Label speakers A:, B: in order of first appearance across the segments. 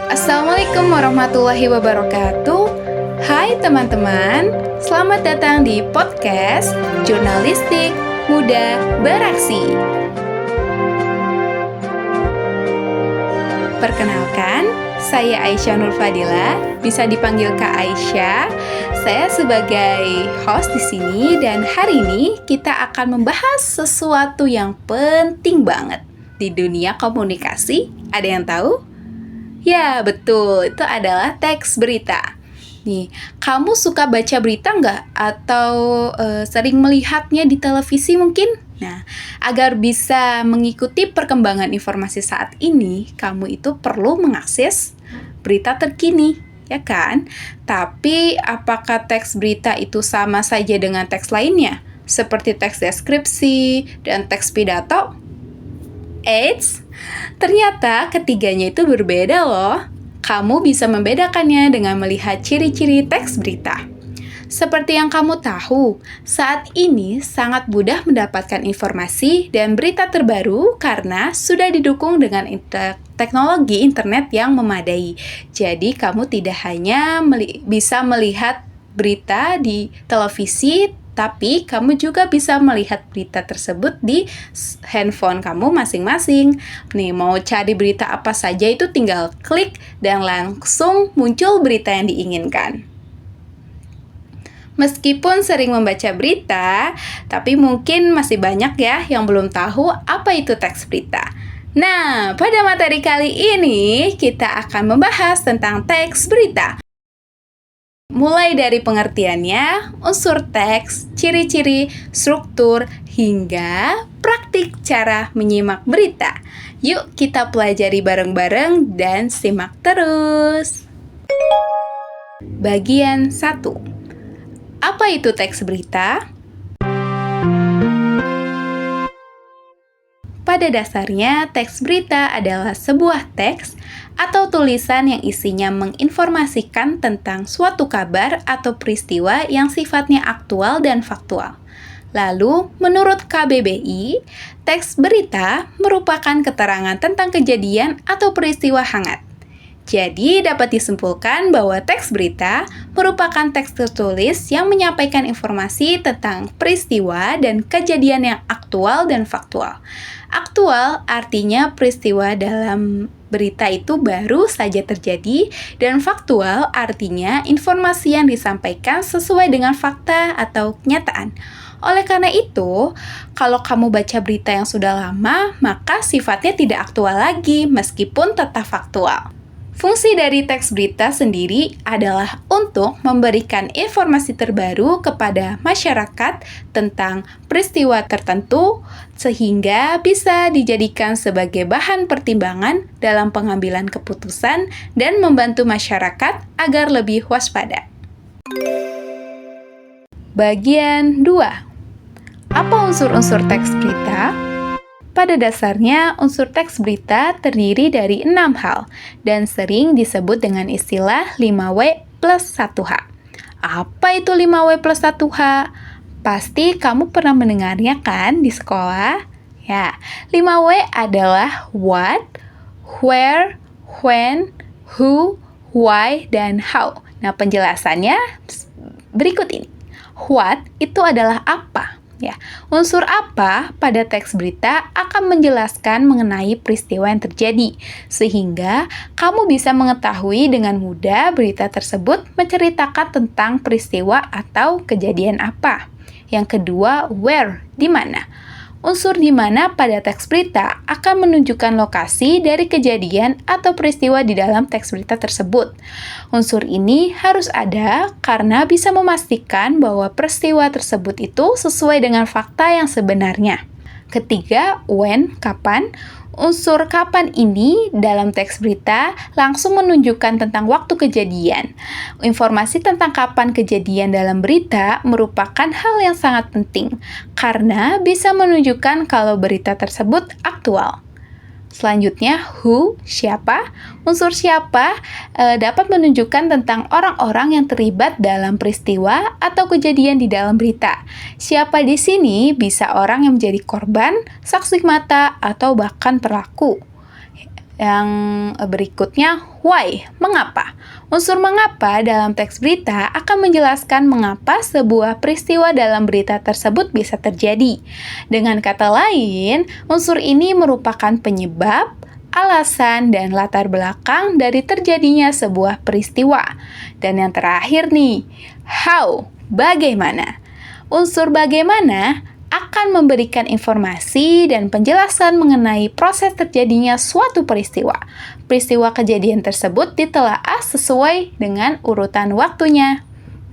A: Assalamualaikum warahmatullahi wabarakatuh. Hai teman-teman, selamat datang di podcast Jurnalistik Muda Beraksi. Perkenalkan, saya Aisyah Nur Fadila, bisa dipanggil Kak Aisyah. Saya sebagai host di sini dan hari ini kita akan membahas sesuatu yang penting banget di dunia komunikasi. Ada yang tahu? Ya, betul. Itu adalah teks berita. Nih, kamu suka baca berita nggak? Atau sering melihatnya di televisi mungkin? Nah, agar bisa mengikuti perkembangan informasi saat ini, kamu itu perlu mengakses berita terkini, ya kan? Tapi, apakah teks berita itu sama saja dengan teks lainnya? Seperti teks deskripsi dan teks pidato? Eits, ternyata ketiganya itu berbeda loh. Kamu bisa membedakannya dengan melihat ciri-ciri teks berita. Seperti yang kamu tahu, saat ini sangat mudah mendapatkan informasi dan berita terbaru karena sudah didukung dengan teknologi internet yang memadai. Jadi kamu tidak hanya bisa melihat berita di televisi, tapi kamu juga bisa melihat berita tersebut di handphone kamu masing-masing. Nih, mau cari berita apa saja itu tinggal klik dan langsung muncul berita yang diinginkan. Meskipun sering membaca berita, tapi mungkin masih banyak ya yang belum tahu apa itu teks berita. Nah, pada materi kali ini kita akan membahas tentang teks berita. Mulai dari pengertiannya, unsur teks, ciri-ciri, struktur, hingga praktik cara menyimak berita. Yuk kita pelajari bareng-bareng dan simak terus. Bagian 1. Apa itu teks berita? Pada dasarnya, teks berita adalah sebuah teks atau tulisan yang isinya menginformasikan tentang suatu kabar atau peristiwa yang sifatnya aktual dan faktual. Lalu, menurut KBBI, teks berita merupakan keterangan tentang kejadian atau peristiwa hangat. Jadi, dapat disimpulkan bahwa teks berita merupakan teks tertulis yang menyampaikan informasi tentang peristiwa dan kejadian yang aktual dan faktual. Aktual artinya peristiwa dalam berita itu baru saja terjadi, dan faktual artinya informasi yang disampaikan sesuai dengan fakta atau kenyataan. Oleh karena itu, kalau kamu baca berita yang sudah lama, maka sifatnya tidak aktual lagi meskipun tetap faktual. Fungsi dari teks berita sendiri adalah untuk memberikan informasi terbaru kepada masyarakat tentang peristiwa tertentu sehingga bisa dijadikan sebagai bahan pertimbangan dalam pengambilan keputusan dan membantu masyarakat agar lebih waspada. Bagian 2. Apa unsur-unsur teks berita? Pada dasarnya, unsur teks berita terdiri dari 6 hal dan sering disebut dengan istilah 5W plus 1H. Apa itu 5W plus 1H? Pasti kamu pernah mendengarnya kan di sekolah? Ya, 5W adalah what, where, when, who, why, dan how. Nah, penjelasannya berikut ini. What itu adalah apa? Ya, unsur apa pada teks berita akan menjelaskan mengenai peristiwa yang terjadi, sehingga kamu bisa mengetahui dengan mudah berita tersebut menceritakan tentang peristiwa atau kejadian apa. Yang kedua, where, di mana. Unsur di mana pada teks berita akan menunjukkan lokasi dari kejadian atau peristiwa di dalam teks berita tersebut. Unsur ini harus ada karena bisa memastikan bahwa peristiwa tersebut itu sesuai dengan fakta yang sebenarnya. Ketiga, when, kapan. Unsur kapan ini dalam teks berita langsung menunjukkan tentang waktu kejadian. Informasi tentang kapan kejadian dalam berita merupakan hal yang sangat penting karena bisa menunjukkan kalau berita tersebut aktual. Selanjutnya, who, siapa. Unsur siapa dapat menunjukkan tentang orang-orang yang terlibat dalam peristiwa atau kejadian di dalam berita. Siapa di sini bisa orang yang menjadi korban, saksi mata, atau bahkan pelaku. Yang berikutnya, why, mengapa. Unsur mengapa dalam teks berita akan menjelaskan mengapa sebuah peristiwa dalam berita tersebut bisa terjadi. Dengan kata lain, unsur ini merupakan penyebab, alasan, dan latar belakang dari terjadinya sebuah peristiwa. Dan yang terakhir nih, how, bagaimana. Unsur bagaimana akan memberikan informasi dan penjelasan mengenai proses terjadinya suatu peristiwa. Peristiwa kejadian tersebut ditelaah sesuai dengan urutan waktunya.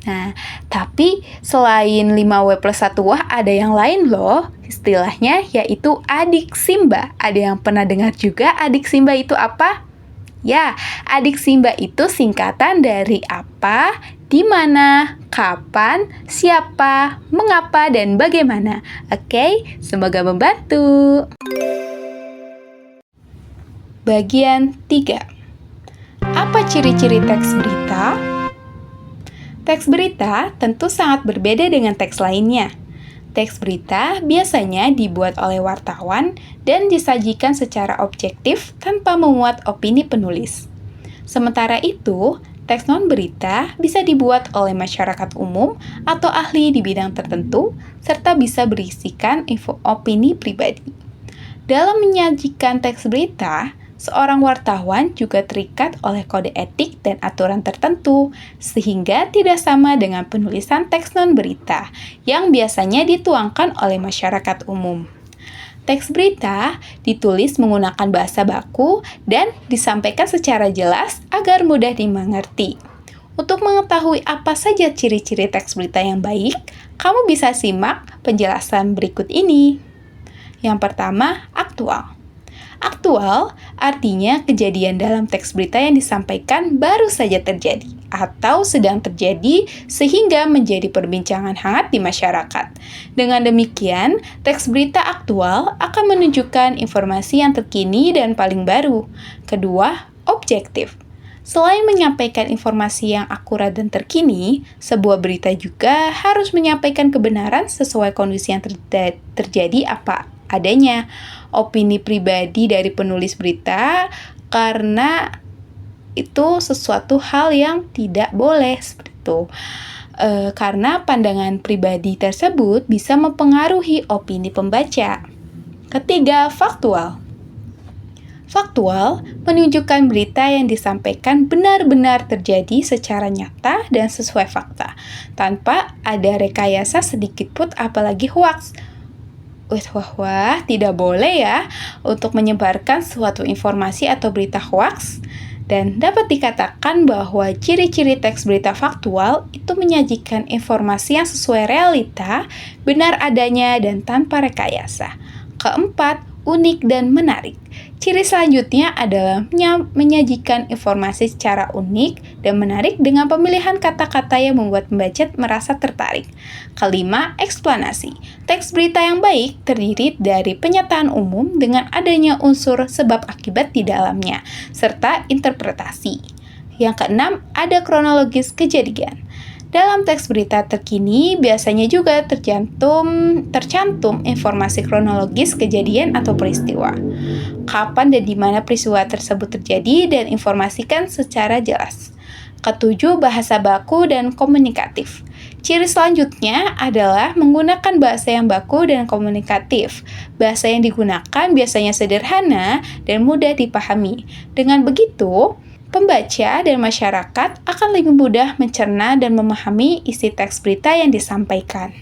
A: Nah, tapi selain 5W+1 ada yang lain loh, istilahnya yaitu adik Simba. Ada yang pernah dengar juga adik Simba itu apa? Ya, adik Simba itu singkatan dari apa, di mana, kapan, siapa, mengapa, dan bagaimana. Oke, semoga membantu. Bagian 3. Apa ciri-ciri teks berita? Teks berita tentu sangat berbeda dengan teks lainnya. Teks berita biasanya dibuat oleh wartawan dan disajikan secara objektif tanpa memuat opini penulis. Sementara itu, teks non-berita bisa dibuat oleh masyarakat umum atau ahli di bidang tertentu, serta bisa berisikan info opini pribadi. Dalam menyajikan teks berita, seorang wartawan juga terikat oleh kode etik dan aturan tertentu, sehingga tidak sama dengan penulisan teks non-berita yang biasanya dituangkan oleh masyarakat umum. Teks berita ditulis menggunakan bahasa baku dan disampaikan secara jelas agar mudah dimengerti. Untuk mengetahui apa saja ciri-ciri teks berita yang baik, kamu bisa simak penjelasan berikut ini. Yang pertama, aktual. Aktual artinya kejadian dalam teks berita yang disampaikan baru saja terjadi atau sedang terjadi sehingga menjadi perbincangan hangat di masyarakat. Dengan demikian, teks berita aktual akan menunjukkan informasi yang terkini dan paling baru. Kedua, objektif. Selain menyampaikan informasi yang akurat dan terkini, sebuah berita juga harus menyampaikan kebenaran sesuai kondisi yang terjadi apa adanya. Opini pribadi dari penulis berita karena itu sesuatu hal yang tidak boleh seperti itu. Karena pandangan pribadi tersebut bisa mempengaruhi opini pembaca. Ketiga, faktual. Faktual menunjukkan berita yang disampaikan benar-benar terjadi secara nyata dan sesuai fakta, tanpa ada rekayasa sedikit pun apalagi hoaks. Wah, tidak boleh ya untuk menyebarkan suatu informasi atau berita hoaks. Dan dapat dikatakan bahwa ciri-ciri teks berita faktual itu menyajikan informasi yang sesuai realita, benar adanya, dan tanpa rekayasa. Keempat, unik dan menarik. Ciri selanjutnya adalah menyajikan informasi secara unik dan menarik dengan pemilihan kata-kata yang membuat pembaca merasa tertarik. Kelima, eksplanasi. Teks berita yang baik terdiri dari pernyataan umum dengan adanya unsur sebab akibat di dalamnya, serta interpretasi. Yang keenam, ada kronologis kejadian. Dalam teks berita terkini biasanya juga tercantum informasi kronologis kejadian atau peristiwa. Kapan dan di mana peristiwa tersebut terjadi dan informasikan secara jelas. Ketujuh, bahasa baku dan komunikatif. Ciri selanjutnya adalah menggunakan bahasa yang baku dan komunikatif. Bahasa yang digunakan biasanya sederhana dan mudah dipahami. Dengan begitu, pembaca dan masyarakat akan lebih mudah mencerna dan memahami isi teks berita yang disampaikan.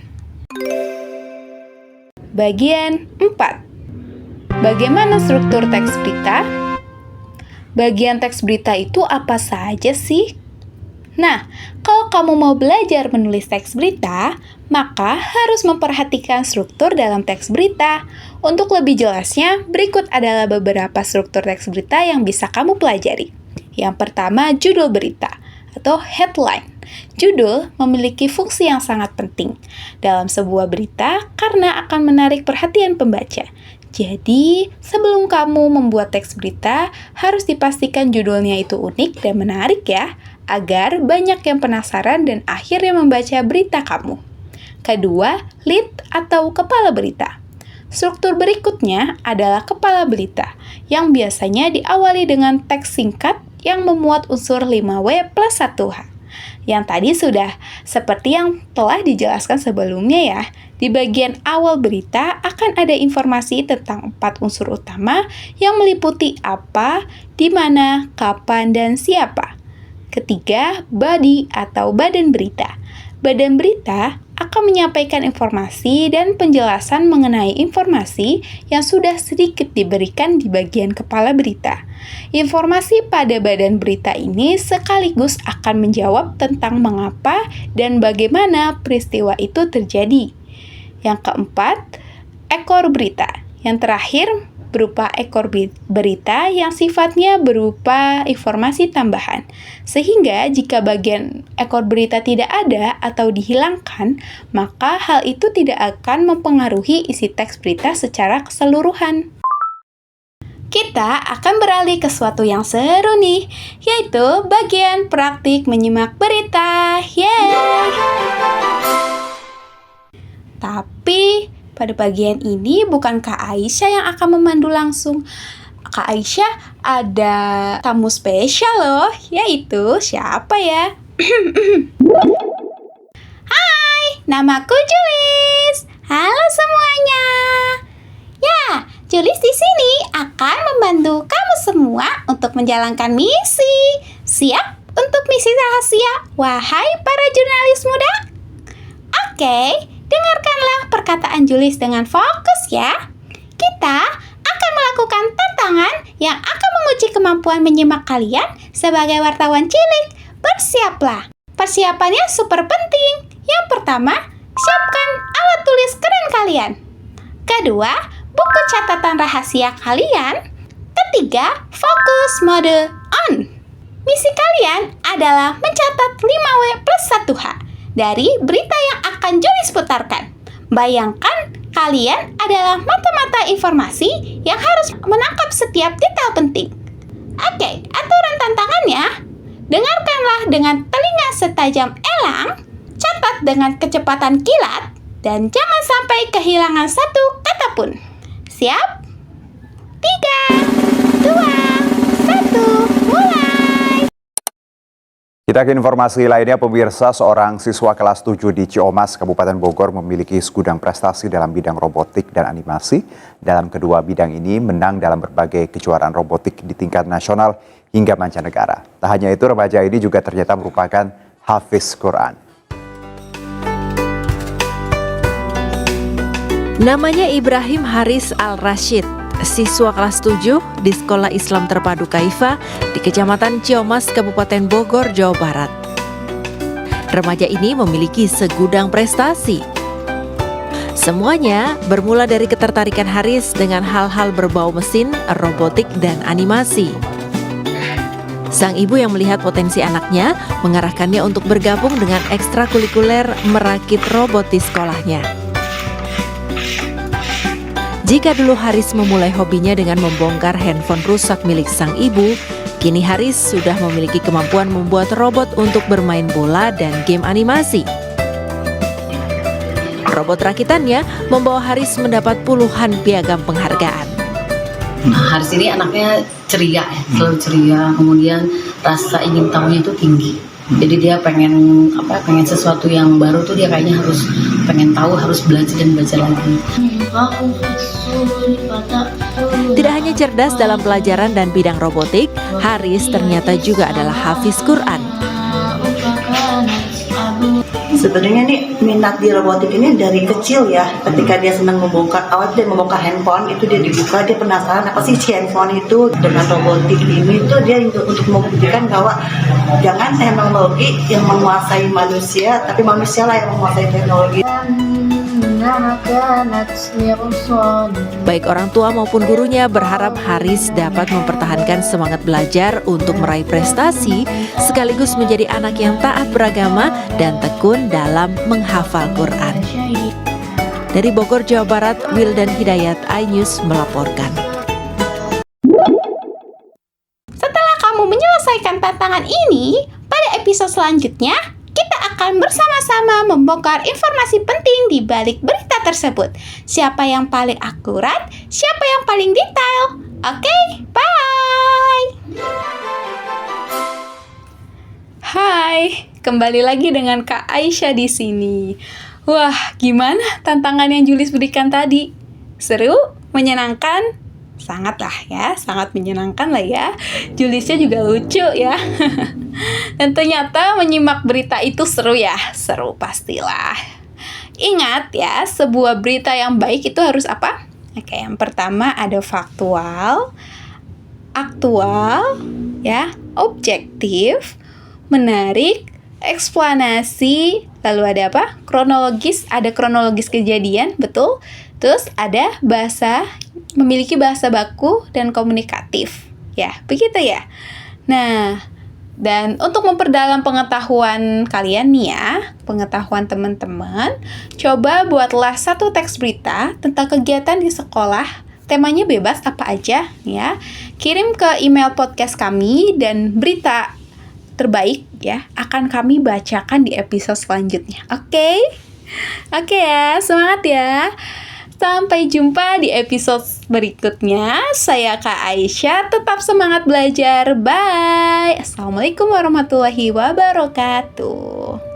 A: Bagian 4. Bagaimana struktur teks berita? Bagian teks berita itu apa saja sih? Nah, kalau kamu mau belajar menulis teks berita, maka harus memperhatikan struktur dalam teks berita. Untuk lebih jelasnya, berikut adalah beberapa struktur teks berita yang bisa kamu pelajari. Yang pertama, judul berita atau headline. Judul memiliki fungsi yang sangat penting dalam sebuah berita karena akan menarik perhatian pembaca. Jadi, sebelum kamu membuat teks berita, harus dipastikan judulnya itu unik dan menarik ya, agar banyak yang penasaran dan akhirnya membaca berita kamu. Kedua, lead atau kepala berita. Struktur berikutnya adalah kepala berita, yang biasanya diawali dengan teks singkat yang memuat unsur 5W plus 1H. Yang tadi sudah seperti yang telah dijelaskan sebelumnya ya. Di bagian awal berita akan ada informasi tentang 4 unsur utama yang meliputi apa, di mana, kapan, dan siapa. Ketiga, body atau badan berita. Badan berita akan menyampaikan informasi dan penjelasan mengenai informasi yang sudah sedikit diberikan di bagian kepala berita. Informasi pada badan berita ini sekaligus akan menjawab tentang mengapa dan bagaimana peristiwa itu terjadi. Yang keempat, ekor berita. Yang terakhir, berupa ekor berita yang sifatnya berupa informasi tambahan. Sehingga jika bagian ekor berita tidak ada atau dihilangkan, maka hal itu tidak akan mempengaruhi isi teks berita secara keseluruhan. Kita akan beralih ke suatu yang seru nih, yaitu bagian praktik menyimak berita. Yeay! Tapi pada bagian ini bukan Kak Aisyah yang akan memandu langsung. Kak Aisyah ada tamu spesial loh, yaitu siapa ya? Hai, namaku Julis. Halo semuanya. Ya, Julis di sini akan membantu kamu semua untuk menjalankan misi. Siap untuk misi rahasia, wahai para jurnalis muda? Oke. Dengarkanlah perkataan Julis dengan fokus ya. Kita akan melakukan tantangan yang akan menguji kemampuan menyimak kalian sebagai wartawan cilik. Bersiaplah. Persiapannya super penting. Yang pertama, siapkan alat tulis keren kalian. Kedua, buku catatan rahasia kalian. Ketiga, fokus mode on. Misi kalian adalah mencatat 5W plus 1H dari berita yang akan Julis putarkan. Bayangkan, kalian adalah mata-mata informasi yang harus menangkap setiap detail penting. Oke, aturan tantangannya. Dengarkanlah dengan telinga setajam elang, catat dengan kecepatan kilat, dan jangan sampai kehilangan satu kata pun. Siap? 3, 2, 1, mulai!
B: Kita ke informasi lainnya, pemirsa, seorang siswa kelas 7 di Ciomas, Kabupaten Bogor memiliki segudang prestasi dalam bidang robotik dan animasi. Dalam kedua bidang ini menang dalam berbagai kejuaraan robotik di tingkat nasional hingga mancanegara. Tak hanya itu, remaja ini juga ternyata merupakan hafiz Quran.
C: Namanya Ibrahim Haris Al-Rashid, siswa kelas 7 di Sekolah Islam Terpadu Kaifa di Kecamatan Ciomas, Kabupaten Bogor, Jawa Barat. Remaja ini memiliki segudang prestasi. Semuanya bermula dari ketertarikan Haris dengan hal-hal berbau mesin, robotik, dan animasi. Sang ibu yang melihat potensi anaknya mengarahkannya untuk bergabung dengan ekstrakurikuler merakit robot di sekolahnya. Jika dulu Haris memulai hobinya dengan membongkar handphone rusak milik sang ibu, kini Haris sudah memiliki kemampuan membuat robot untuk bermain bola dan game animasi. Robot rakitannya membawa Haris mendapat puluhan piagam penghargaan.
D: Haris ini anaknya ceria ya, selalu ceria, kemudian rasa ingin tahunya itu tinggi. Jadi dia pengen sesuatu yang baru tuh dia kayaknya harus pengen tahu, harus belajar dan belajar lagi.
C: Tidak hanya cerdas dalam pelajaran dan bidang robotik, Haris ternyata juga adalah hafiz Quran.
E: Sebenarnya nih minat di robotik ini dari kecil ya. Ketika dia senang membongkar, dia membongkar handphone itu dia dibuka, dia penasaran apa sih si handphone itu. Dengan robotik ini tuh dia untuk membuktikan bahwa jangan teknologi yang menguasai manusia, tapi manusialah yang menguasai teknologi.
C: Baik orang tua maupun gurunya berharap Haris dapat mempertahankan semangat belajar untuk meraih prestasi, sekaligus menjadi anak yang taat beragama dan tekun dalam menghafal Quran. Dari Bogor, Jawa Barat, Wildan Hidayat, iNews melaporkan.
A: Setelah kamu menyelesaikan tantangan ini, pada episode selanjutnya, kita akan bersama-sama membongkar informasi penting di balik berita berita tersebut. Siapa yang paling akurat, siapa yang paling detail. Oke, bye! Hai, kembali lagi dengan Kak Aisyah di sini. Wah, gimana tantangan yang Julis berikan tadi? Seru? Menyenangkan? Sangat lah ya, sangat menyenangkan lah ya. Julisnya juga lucu ya. Dan ternyata menyimak berita itu seru ya. Seru pastilah. Ingat ya, sebuah berita yang baik itu harus apa? Oke, yang pertama ada faktual, aktual, ya, objektif, menarik, eksplanasi, lalu ada apa? Kronologis, ada kronologis kejadian, betul. Terus ada bahasa, memiliki bahasa baku dan komunikatif. Ya, begitu ya. Nah, dan untuk memperdalam pengetahuan kalian nih ya, pengetahuan teman-teman, coba buatlah satu teks berita tentang kegiatan di sekolah. Temanya bebas apa aja ya. Kirim ke email podcast kami dan berita terbaik ya akan kami bacakan di episode selanjutnya. Oke? Oke ya, semangat ya. Sampai jumpa di episode berikutnya. Saya Kak Aisyah, tetap semangat belajar. Bye. Assalamualaikum warahmatullahi wabarakatuh.